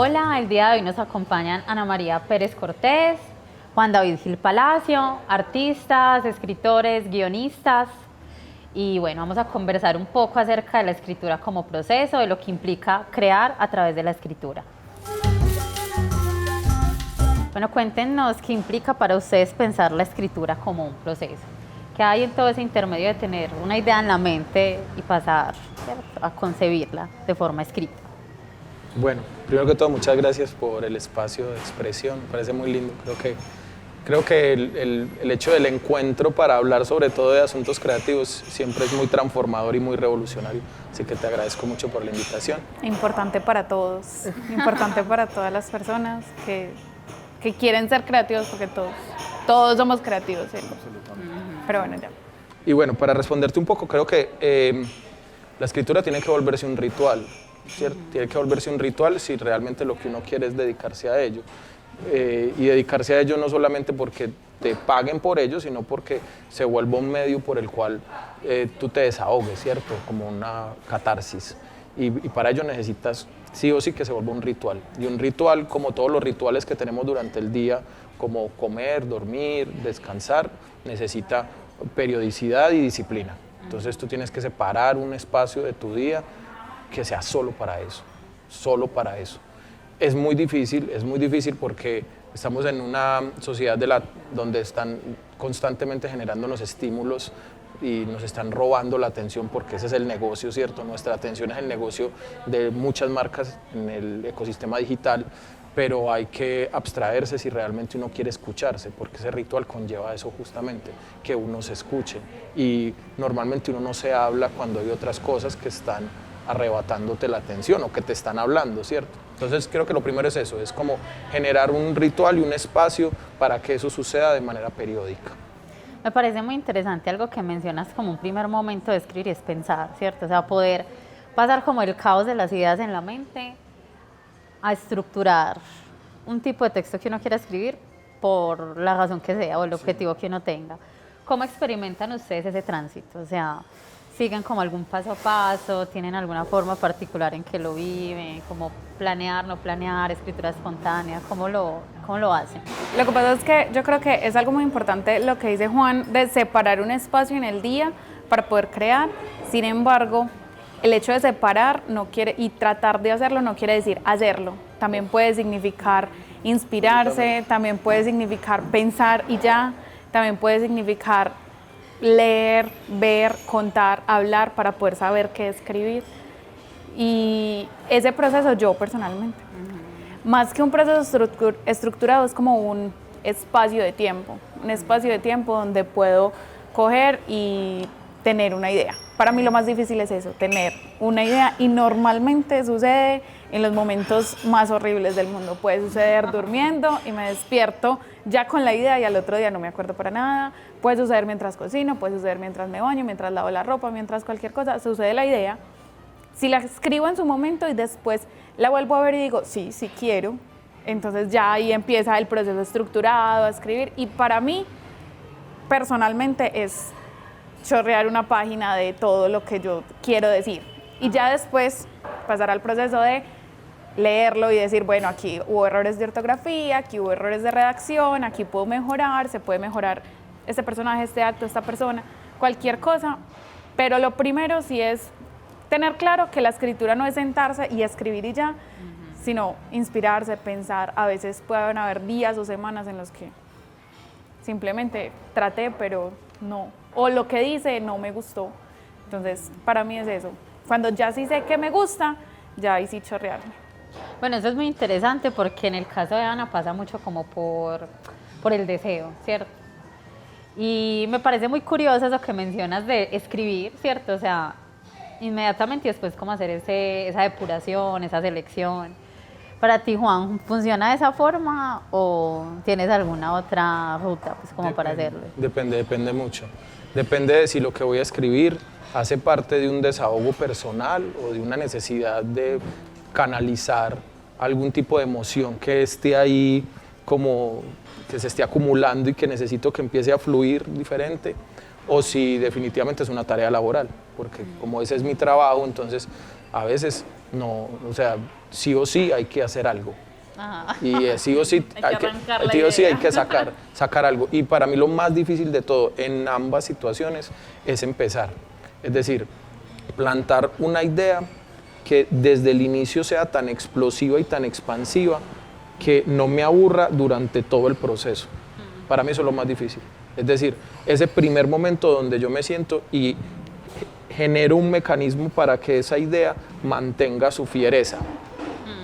Hola, el día de hoy nos acompañan Ana María Pérez Cortés, Juan David Gil Palacio, artistas, escritores, guionistas. Y bueno, vamos a conversar un poco acerca de la escritura como proceso, de lo que implica crear a través de la escritura. Bueno, cuéntenos qué implica para ustedes pensar la escritura como un proceso. ¿Qué hay en todo ese intermedio de tener una idea en la mente y pasar, ¿cierto?, a concebirla de forma escrita? Bueno, primero que todo, muchas gracias por el espacio de expresión, me parece muy lindo. Creo que el hecho del encuentro para hablar sobre todo de asuntos creativos siempre es muy transformador y muy revolucionario, así que te agradezco mucho por la invitación. Importante para todos, importante para todas las personas que quieren ser creativos, porque todos somos creativos, ¿sí? Pero bueno, ya. Y bueno, para responderte un poco, creo que la escritura tiene que volverse un ritual, ¿cierto? Tiene que volverse un ritual si realmente lo que uno quiere es dedicarse a ello. Y dedicarse a ello no solamente porque te paguen por ello, sino porque se vuelva un medio por el cual tú te desahogues, ¿cierto? Como una catarsis. Y para ello necesitas sí o sí que se vuelva un ritual. Y un ritual, como todos los rituales que tenemos durante el día, como comer, dormir, descansar, necesita periodicidad y disciplina. Entonces tú tienes que separar un espacio de tu día que sea solo para eso, solo para eso. Es muy difícil porque estamos en una sociedad donde están constantemente generándonos estímulos y nos están robando la atención, porque ese es el negocio, ¿cierto? Nuestra atención es el negocio de muchas marcas en el ecosistema digital, pero hay que abstraerse si realmente uno quiere escucharse, porque ese ritual conlleva eso justamente, que uno se escuche. Y normalmente uno no se habla cuando hay otras cosas que están arrebatándote la atención o que te están hablando, ¿cierto? Entonces creo que lo primero es eso, es como generar un ritual y un espacio para que eso suceda de manera periódica. Me parece muy interesante algo que mencionas como un primer momento de escribir, y es pensar, ¿cierto? O sea, poder pasar como el caos de las ideas en la mente a estructurar un tipo de texto que uno quiera escribir por la razón que sea o el objetivo que uno tenga. ¿Cómo experimentan ustedes ese tránsito? O sea, ¿siguen como algún paso a paso? ¿Tienen alguna forma particular en que lo viven? ¿Cómo planear, no planear, escritura espontánea? ¿Cómo lo hacen? Lo que pasa es que yo creo que es algo muy importante lo que dice Juan, de separar un espacio en el día para poder crear. Sin embargo, el hecho de separar y tratar de hacerlo no quiere decir hacerlo. También puede significar inspirarse, también puede significar pensar y ya, también puede significar leer, ver, contar, hablar para poder saber qué escribir. Y ese proceso yo personalmente, más que un proceso estructurado, es como un espacio de tiempo donde puedo coger y tener una idea. Para mí lo más difícil es eso, tener una idea, y normalmente sucede en los momentos más horribles del mundo. Puede suceder durmiendo y me despierto ya con la idea y al otro día no me acuerdo para nada. Puede suceder mientras cocino, puede suceder mientras me baño, mientras lavo la ropa, mientras cualquier cosa. Sucede la idea. Si la escribo en su momento y después la vuelvo a ver y digo, sí quiero, entonces ya ahí empieza el proceso estructurado a escribir. Y para mí, personalmente, es chorrear una página de todo lo que yo quiero decir. Y ya después pasar al proceso de leerlo y decir, bueno, aquí hubo errores de ortografía, aquí hubo errores de redacción, aquí puedo mejorar, se puede mejorar este personaje, este acto, esta persona, cualquier cosa. Pero lo primero sí es tener claro que la escritura no es sentarse y escribir y ya, sino inspirarse, pensar. A veces pueden haber días o semanas en los que simplemente traté, pero no. O lo que dice no me gustó. Entonces, para mí es eso. Cuando ya sí sé que me gusta, ya ahí sí chorrearme. Bueno, eso es muy interesante porque en el caso de Ana pasa mucho como por el deseo, ¿cierto? Y me parece muy curioso eso que mencionas de escribir, ¿cierto? O sea, inmediatamente y después como hacer esa depuración, esa selección. Para ti, Juan, ¿funciona de esa forma o tienes alguna otra ruta pues, como para hacerlo? Depende mucho. Depende de si lo que voy a escribir hace parte de un desahogo personal o de una necesidad de canalizar algún tipo de emoción que esté ahí, como que se esté acumulando y que necesito que empiece a fluir diferente, o si definitivamente es una tarea laboral, porque como ese es mi trabajo, entonces a veces no, o sea, sí o sí hay que hacer algo. Ajá. Y sí o sí Hay que arrancar la sí o sí hay idea. que sacar algo. Y para mí lo más difícil de todo en ambas situaciones es empezar. Es decir, plantar una idea que desde el inicio sea tan explosiva y tan expansiva que no me aburra durante todo el proceso. Para mí eso es lo más difícil. Es decir, ese primer momento donde yo me siento y genero un mecanismo para que esa idea mantenga su fiereza,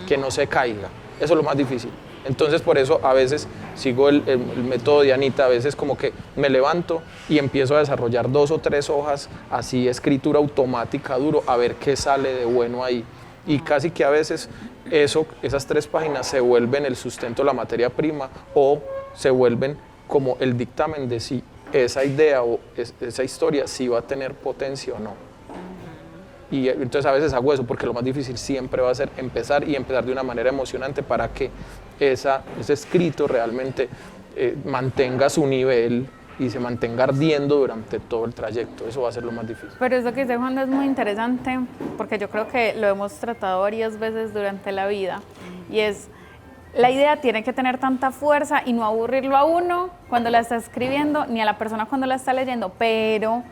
que no se caiga. Eso es lo más difícil. Entonces por eso a veces sigo el método de Anita, a veces como que me levanto y empiezo a desarrollar 2 o 3 hojas, así escritura automática duro, a ver qué sale de bueno ahí. Y casi que a veces esas 3 páginas se vuelven el sustento de la materia prima o se vuelven como el dictamen de si esa idea o esa historia sí va a tener potencia o no. Y entonces a veces hago eso porque lo más difícil siempre va a ser empezar y empezar de una manera emocionante para que ese escrito realmente mantenga su nivel y se mantenga ardiendo durante todo el trayecto. Eso va a ser lo más difícil. Pero eso que dice Juan es muy interesante porque yo creo que lo hemos tratado varias veces durante la vida y es, la idea tiene que tener tanta fuerza y no aburrirlo a uno cuando la está escribiendo ni a la persona cuando la está leyendo, pero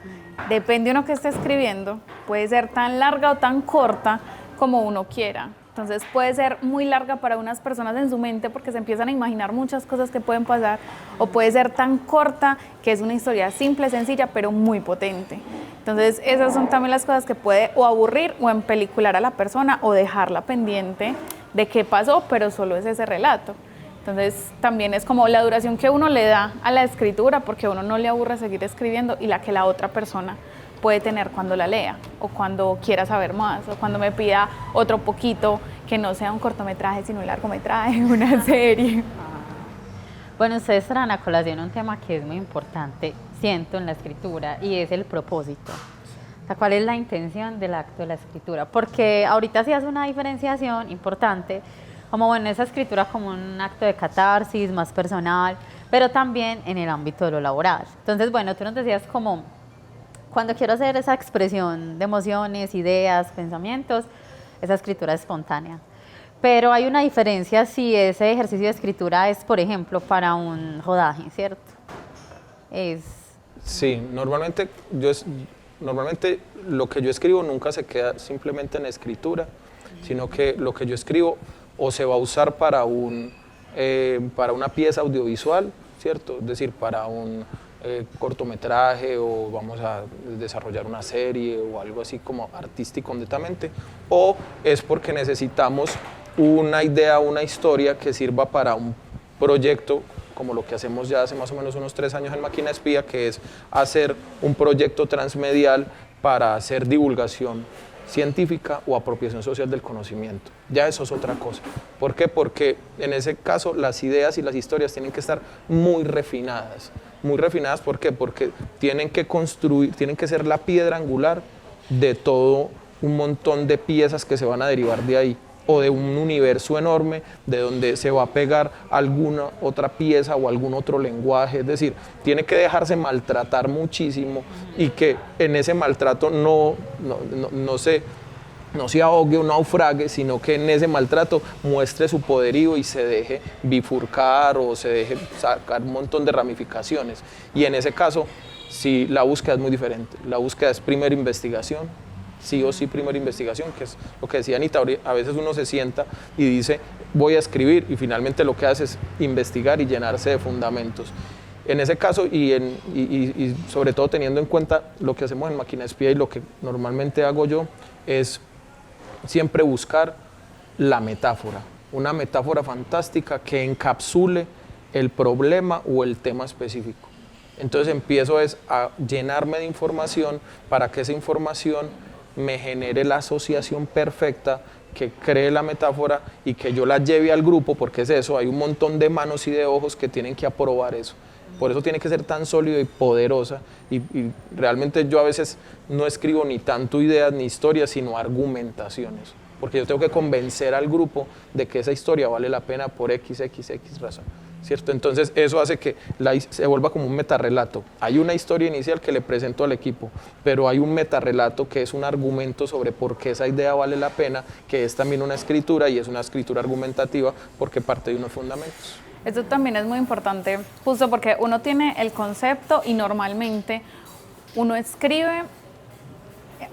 depende de uno que esté escribiendo, puede ser tan larga o tan corta como uno quiera. Entonces puede ser muy larga para unas personas en su mente porque se empiezan a imaginar muchas cosas que pueden pasar, o puede ser tan corta que es una historia simple, sencilla, pero muy potente. Entonces esas son también las cosas que puede o aburrir o empelicular a la persona o dejarla pendiente de qué pasó, pero solo es ese relato. Entonces también es como la duración que uno le da a la escritura, porque a uno no le aburre seguir escribiendo, y la que la otra persona puede tener cuando la lea o cuando quiera saber más o cuando me pida otro poquito que no sea un cortometraje sino un largometraje, una serie. Bueno, ustedes traen a colación un tema que es muy importante, siento, en la escritura, y es el propósito. O sea, ¿cuál es la intención del acto de la escritura? Porque ahorita sí hace una diferenciación importante, como bueno, esa escritura como un acto de catarsis más personal, pero también en el ámbito de lo laboral. Entonces, bueno, tú nos decías como, cuando quiero hacer esa expresión de emociones, ideas, pensamientos, esa escritura es espontánea. Pero hay una diferencia si ese ejercicio de escritura es, por ejemplo, para un rodaje, ¿cierto? Sí, normalmente lo que yo escribo nunca se queda simplemente en escritura, sino que lo que yo escribo o se va a usar para una pieza audiovisual, ¿cierto? Es decir, para un cortometraje, o vamos a desarrollar una serie o algo así como artístico netamente, o es porque necesitamos una idea, una historia que sirva para un proyecto, como lo que hacemos ya hace más o menos unos 3 años en Máquina Espía, que es hacer un proyecto transmedial para hacer divulgación científica o apropiación social del conocimiento. Ya eso es otra cosa. ¿Por qué? Porque en ese caso las ideas y las historias tienen que estar muy refinadas. Muy refinadas, ¿por qué? Porque tienen que ser la piedra angular de todo un montón de piezas que se van a derivar de ahí, o de un universo enorme de donde se va a pegar alguna otra pieza o algún otro lenguaje. Es decir, tiene que dejarse maltratar muchísimo y que en ese maltrato no se ahogue o naufrague, sino que en ese maltrato muestre su poderío y se deje bifurcar o se deje sacar un montón de ramificaciones. Y en ese caso, sí, la búsqueda es muy diferente. La búsqueda es primera investigación, sí o sí primera investigación, que es lo que decía Anita. A veces uno se sienta y dice, voy a escribir, y finalmente lo que hace es investigar y llenarse de fundamentos. En ese caso, y sobre todo teniendo en cuenta lo que hacemos en Máquina Espía y lo que normalmente hago yo, es siempre buscar la metáfora, una metáfora fantástica que encapsule el problema o el tema específico. Entonces empiezo a llenarme de información para que esa información me genere la asociación perfecta que cree la metáfora y que yo la lleve al grupo, porque es eso, hay un montón de manos y de ojos que tienen que aprobar eso. Por eso tiene que ser tan sólido y poderosa, y realmente yo a veces no escribo ni tanto ideas ni historias, sino argumentaciones, porque yo tengo que convencer al grupo de que esa historia vale la pena por XXX razón. ¿cierto? Entonces eso hace que se vuelva como un metarrelato. Hay una historia inicial que le presento al equipo, pero hay un metarrelato que es un argumento sobre por qué esa idea vale la pena, que es también una escritura y es una escritura argumentativa porque parte de unos fundamentos. Eso también es muy importante, justo porque uno tiene el concepto y normalmente uno escribe,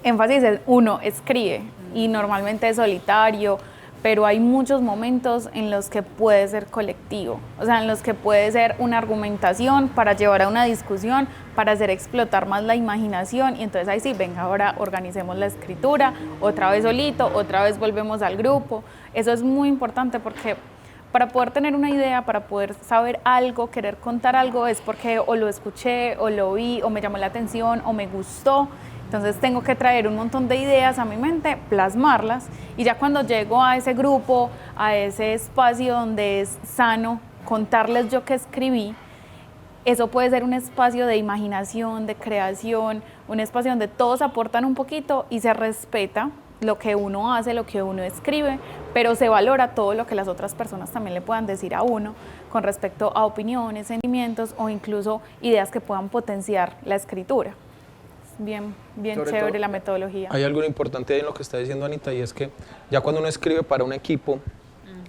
énfasis es uno escribe y normalmente es solitario, pero hay muchos momentos en los que puede ser colectivo, o sea, en los que puede ser una argumentación para llevar a una discusión, para hacer explotar más la imaginación y entonces ahí sí, venga, ahora organicemos la escritura, otra vez solito, otra vez volvemos al grupo. Eso es muy importante porque para poder tener una idea, para poder saber algo, querer contar algo, es porque o lo escuché, o lo vi, o me llamó la atención, o me gustó. Entonces tengo que traer un montón de ideas a mi mente, plasmarlas, y ya cuando llego a ese grupo, a ese espacio donde es sano contarles yo qué escribí, eso puede ser un espacio de imaginación, de creación, un espacio donde todos aportan un poquito y se respeta lo que uno hace, lo que uno escribe, pero se valora todo lo que las otras personas también le puedan decir a uno con respecto a opiniones, sentimientos o incluso ideas que puedan potenciar la escritura. Bien Sobre chévere todo, la metodología. Hay algo importante ahí en lo que está diciendo Anita, y es que ya cuando uno escribe para un equipo,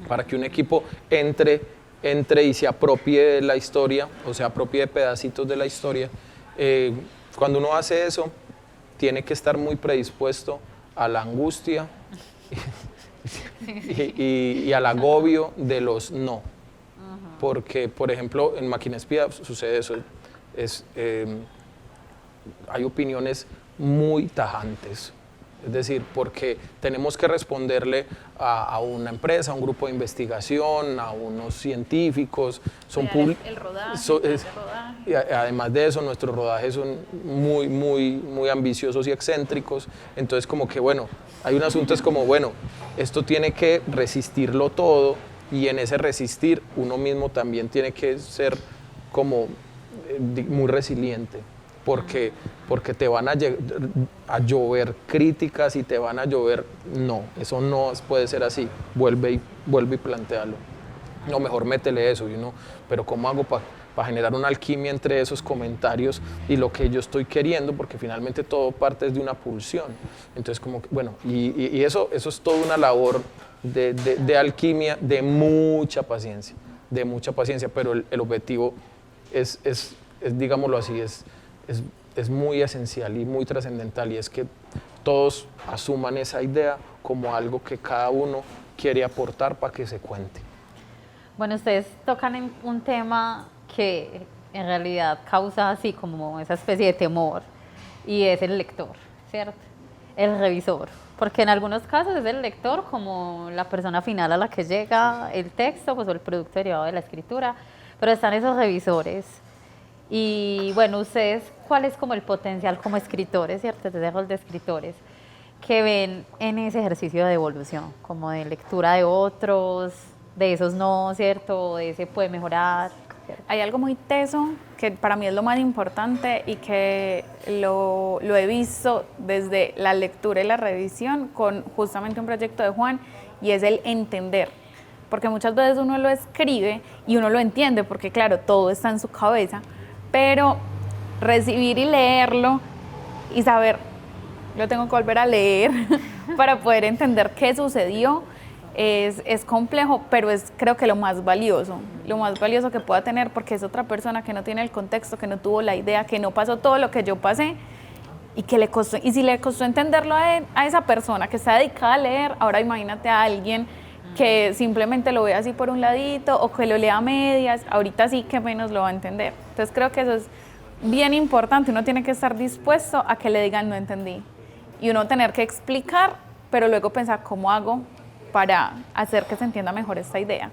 para que un equipo entre y se apropie de la historia, o se apropie de pedacitos de la historia, cuando uno hace eso, tiene que estar muy predispuesto a la angustia y al agobio de los no. Porque, por ejemplo, en Máquina Espía sucede eso. Hay opiniones muy tajantes, es decir, porque tenemos que responderle a una empresa, a un grupo de investigación, a unos científicos. El rodaje, y además de eso, nuestros rodajes son muy ambiciosos y excéntricos. Entonces, como que, bueno, hay un asunto, es como, bueno, esto tiene que resistirlo todo, y en ese resistir uno mismo también tiene que ser como muy resiliente. Porque te van a llover críticas y te van a llover, no, eso no puede ser así, vuelve y plantéalo. No, mejor métele eso, pero ¿cómo hago para generar una alquimia entre esos comentarios y lo que yo estoy queriendo? Porque finalmente todo parte de una pulsión. Entonces, como que, bueno, y eso es toda una labor de alquimia, de mucha paciencia, pero el objetivo es, digámoslo así, es muy esencial y muy trascendental, y es que todos asuman esa idea como algo que cada uno quiere aportar para que se cuente. Bueno, ustedes tocan en un tema que en realidad causa así como esa especie de temor, y es el lector, ¿cierto? El revisor, porque en algunos casos es el lector como la persona final a la que llega el texto, pues, o el producto derivado de la escritura, pero están esos revisores. Y bueno, ustedes, ¿cuál es como el potencial como escritores, ¿cierto? Desde rol de escritores, que ven en ese ejercicio de evolución, como de lectura de otros, de esos no, ¿cierto? De ese puede mejorar, ¿cierto? Hay algo muy teso que para mí es lo más importante y que lo he visto desde la lectura y la revisión con justamente un proyecto de Juan, y es el entender. Porque muchas veces uno lo escribe y uno lo entiende porque claro, todo está en su cabeza, pero recibir y leerlo y saber, lo tengo que volver a leer para poder entender qué sucedió, es complejo, pero es creo que lo más valioso que pueda tener, porque es otra persona que no tiene el contexto, que no tuvo la idea, que no pasó todo lo que yo pasé y que le costó, y si le costó entenderlo a esa persona que está dedicada a leer, ahora imagínate a alguien que simplemente lo ve así por un ladito o que lo lea a medias, ahorita sí que menos lo va a entender. Entonces creo que eso es bien importante, uno tiene que estar dispuesto a que le digan no entendí y uno tener que explicar, pero luego pensar cómo hago para hacer que se entienda mejor esta idea.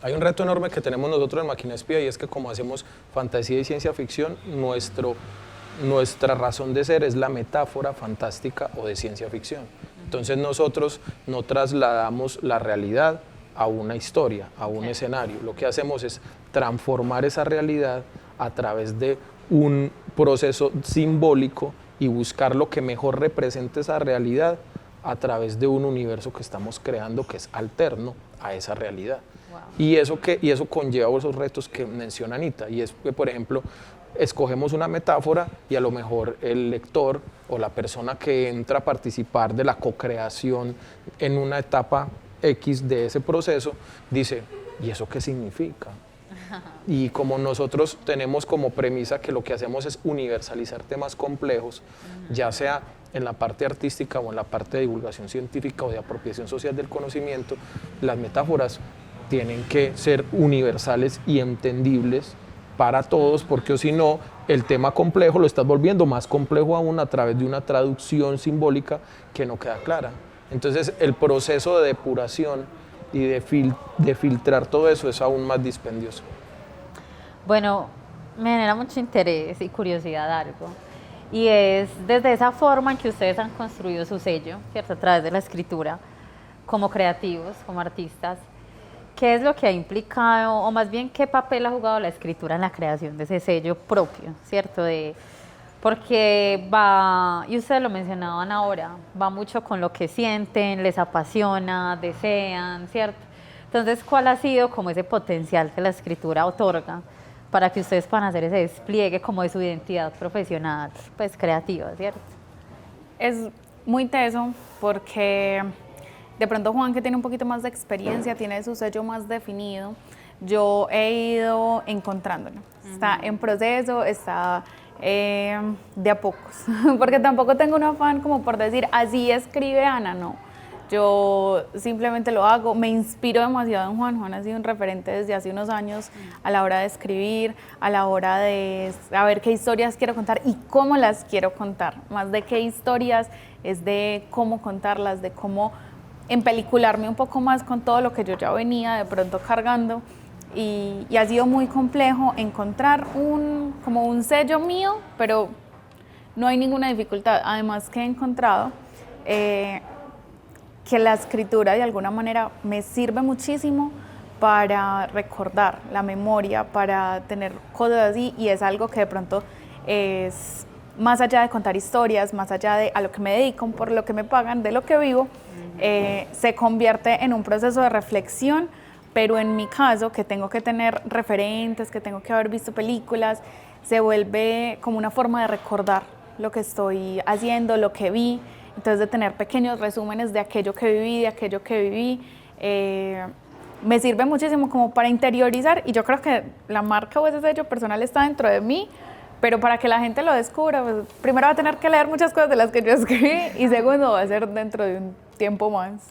Hay un reto enorme que tenemos nosotros en Máquina Espía, y es que como hacemos fantasía y ciencia ficción, nuestra razón de ser es la metáfora fantástica o de ciencia ficción. Entonces nosotros no trasladamos la realidad a una historia, a un escenario. Lo que hacemos es transformar esa realidad a través de un proceso simbólico y buscar lo que mejor represente esa realidad a través de un universo que estamos creando que es alterno a esa realidad. Y eso conlleva esos retos que menciona Anita, y es que, por ejemplo, escogemos una metáfora y a lo mejor el lector o la persona que entra a participar de la co-creación en una etapa X de ese proceso dice, ¿y eso qué significa? Y como nosotros tenemos como premisa que lo que hacemos es universalizar temas complejos, ya sea en la parte artística o en la parte de divulgación científica o de apropiación social del conocimiento, las metáforas tienen que ser universales y entendibles para todos, porque o si no, el tema complejo lo estás volviendo más complejo aún a través de una traducción simbólica que no queda clara. Entonces, el proceso de depuración y de filtrar todo eso es aún más dispendioso. Bueno, me genera mucho interés y curiosidad algo, y es desde esa forma en que ustedes han construido su sello, ¿cierto? A través de la escritura, como creativos, como artistas, ¿qué es lo que ha implicado, o más bien qué papel ha jugado la escritura en la creación de ese sello propio, ¿cierto? Porque va, y ustedes lo mencionaban ahora, va mucho con lo que sienten, les apasiona, desean, ¿cierto? Entonces, ¿cuál ha sido como ese potencial que la escritura otorga para que ustedes puedan hacer ese despliegue como de su identidad profesional, pues creativa, ¿cierto? Es muy teso porque de pronto Juan, que tiene un poquito más de experiencia, tiene su sello más definido. Yo he ido encontrándolo. Está en proceso, está de a pocos. Porque tampoco tengo un afán como por decir, así escribe Ana, no. Yo simplemente lo hago, me inspiro demasiado en Juan. Juan ha sido un referente desde hace unos años a la hora de escribir, a la hora de saber qué historias quiero contar y cómo las quiero contar. Más de qué historias, es de cómo contarlas, de cómo empelicularme un poco más con todo lo que yo ya venía de pronto cargando, y ha sido muy complejo encontrar como un sello mío, pero no hay ninguna dificultad. Además que he encontrado que la escritura de alguna manera me sirve muchísimo para recordar la memoria, para tener cosas así, y es algo que de pronto es más allá de contar historias, más allá de a lo que me dedico, por lo que me pagan, de lo que vivo, se convierte en un proceso de reflexión, pero en mi caso, que tengo que tener referentes, que tengo que haber visto películas, se vuelve como una forma de recordar lo que estoy haciendo, lo que vi, entonces de tener pequeños resúmenes de aquello que viví, me sirve muchísimo como para interiorizar, y yo creo que la marca o ese sello personal está dentro de mí, pero para que la gente lo descubra, pues, primero va a tener que leer muchas cosas de las que yo escribí, y segundo va a ser dentro de un tiempo más.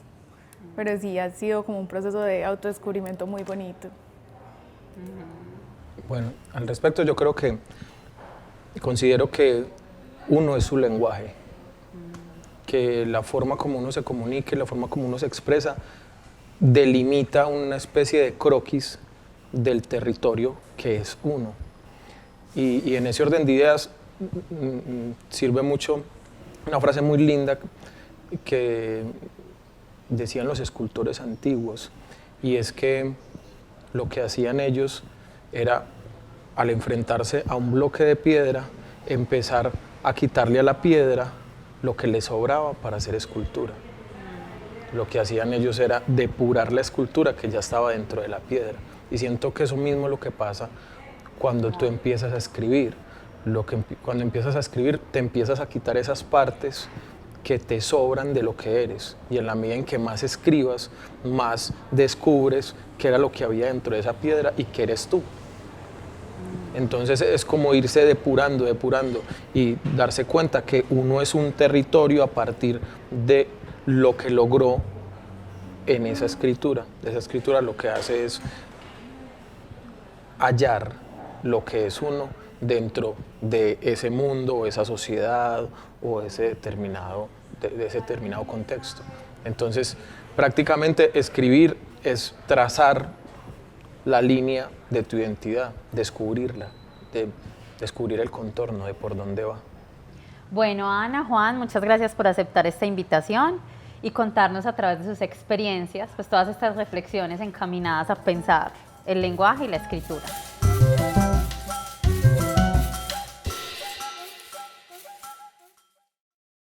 Pero sí, ha sido como un proceso de autodescubrimiento muy bonito. Bueno, al respecto yo creo que considero que uno es su lenguaje, que la forma como uno se comunica, la forma como uno se expresa, delimita una especie de croquis del territorio que es uno. Y en ese orden de ideas sirve mucho una frase muy linda que decían los escultores antiguos, y es que lo que hacían ellos era, al enfrentarse a un bloque de piedra, empezar a quitarle a la piedra lo que le sobraba para hacer escultura. Lo que hacían ellos era depurar la escultura que ya estaba dentro de la piedra. Y siento que eso mismo es lo que pasa cuando tú empiezas a escribir. Cuando empiezas a escribir, te empiezas a quitar esas partes que te sobran de lo que eres. Y en la medida en que más escribas, más descubres qué era lo que había dentro de esa piedra y qué eres tú. Entonces es como irse depurando y darse cuenta que uno es un territorio a partir de lo que logró en esa escritura. Esa escritura lo que hace es hallar lo que es uno dentro de ese mundo o esa sociedad o de ese determinado contexto. Entonces, prácticamente escribir es trazar la línea de tu identidad, descubrirla, descubrir el contorno de por dónde va. Bueno, Ana, Juan, muchas gracias por aceptar esta invitación y contarnos a través de sus experiencias, pues todas estas reflexiones encaminadas a pensar el lenguaje y la escritura.